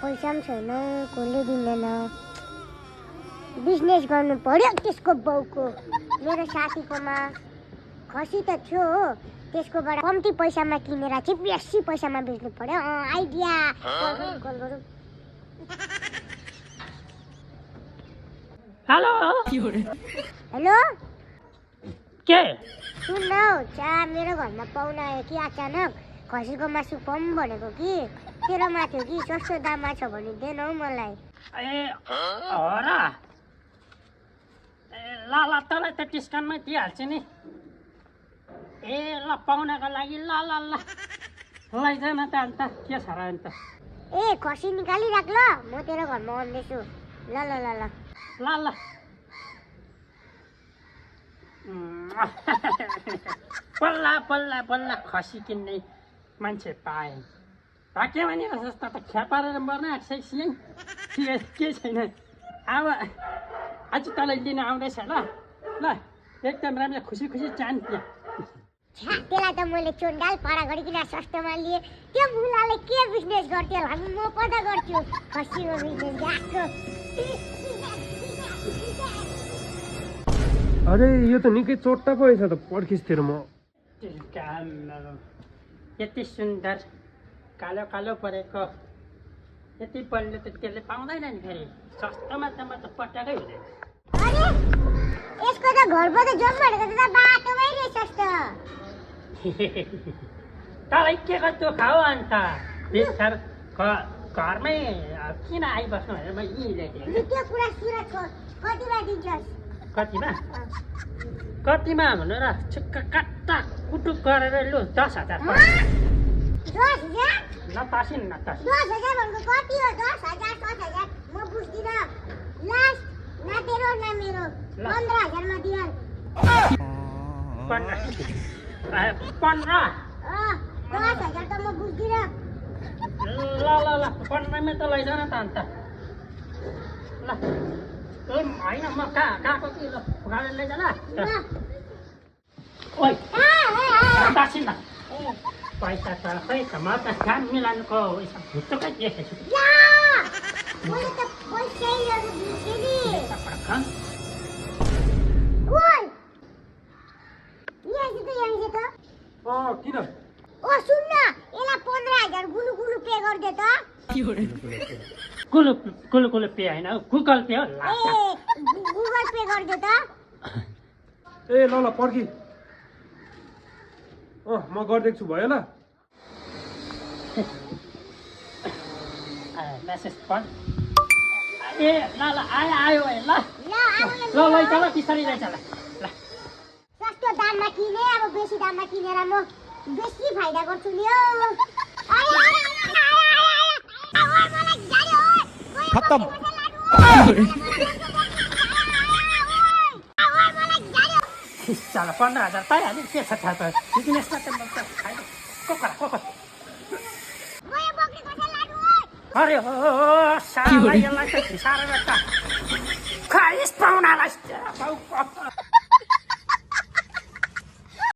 पैसा पनि छैन, कसले दिँदैन। बिजनेस गर्नु पर्यो त्यसको बाउको। मेरो साथीकोमा खसी त थियो हो, त्यसकोबाट कम्ती पैसामा किनेर चाहिँ बेसी पैसामा बेच्नु पर्यो। आइडिया। कल गरौँ। हेलो हेलो, के सुन न हौ, मेरो घरमा पाहुना आयो कि अचानक। खसीको मासु पाऊँ भनेको कि तेरोमा थियो कि सस्तो दाममा छ भने देन हौ मलाई। ए हो र ल ल तँलाई त डिस्काउन्टमै दिइहाल्छु नि। ए ल पाहुनाको लागि ल ल ल लैजाऊ न त अन्त के छ र अन्त। ए खसी निकालिराख ल, म तेरो घरमा आउँदैछु। ल ल ल ल ल ल बल्ल बल्ल बल्ल खसी किन्ने मान्छे पाएँ। के भनिरहेको जस्तो त ख्या पारेर मर्न आँट्छ के छैन। अब आज तँलाई लिन आउँदैछ ल ल एकदम राम्रो खुसी खुसी जान त्यहाँ। त्यसलाई त मैले चोन्डाल पाडा गरिकन सस्तोमा लिएँ। त्यो बुढाले के बिजनेस गर्थ्यो होला, म पता गर्छु खसीको बिजनेस गएको। अरे यो त निकै चोट्टा पो रहेछ त पर्खिसतिर म। यति सुन्दर कालो कालो परेको यति बलियो त त्यसले पाउँदैन नि फेरि। सस्तोमा त म त पटाएकै हुँदैन। अरे यसको त घरबाट जम भनेको त बाटोमै रहेछ त। तँलाई के गर्छु खाऊ अन्त बिस्तार घरमै किन आइबस्नु भनेर म यहीँ ल्याइदिएँ। त्यो कुरा सुरजको कतिमा दिन्छस्? कतिमा भन्नु र छुक्क काट्टा कुटुक गरेर लु 10,000 10,000? नतासिन नतास 10,000 भनेको कति हो? 10,000 10,000 म बुझ्दिनँ। लास्ट न तेरो न मेरो 15,000 मा दिहाल। 15 10,000 त म बुझ्दिनँ। ल ल ल 15 मै त लैजाऊ न त अन्त ल। होइन म गएको कि ल गाडी लैजा ल। ओइ नतासिन न पैसा त खै त म त काम मिलाउनुको भुत्तुकै देखेछु। मैले त पैसै ल्याउनु बिर्सेँ नि। खान ओइ यहाँ त किन? ओ सुन न, यसलाई 15,000 गुलु गुलु पे गरिदे त। कुलु कुलु कुलु पे होइन गुगल पे हो। ए गुगल पे गरिदे त। ए ल ल पर्खि। म गरिदिएको छु भयो ल। मेसेज पढ। ए ल ल आयो ल ल लैजा ल बिस्तारै लैजा ल। सस्तो दाममा किने, अब बेसी दाममा किनेर म बेसी फाइदा गर्छु नि हौ। खत्तम। चल 15,000 पाइहाल्यो के छ थाहा त बिजनेसमा त अरे हो साला यसलाई त खिसारेर त खाइस पाउनालाई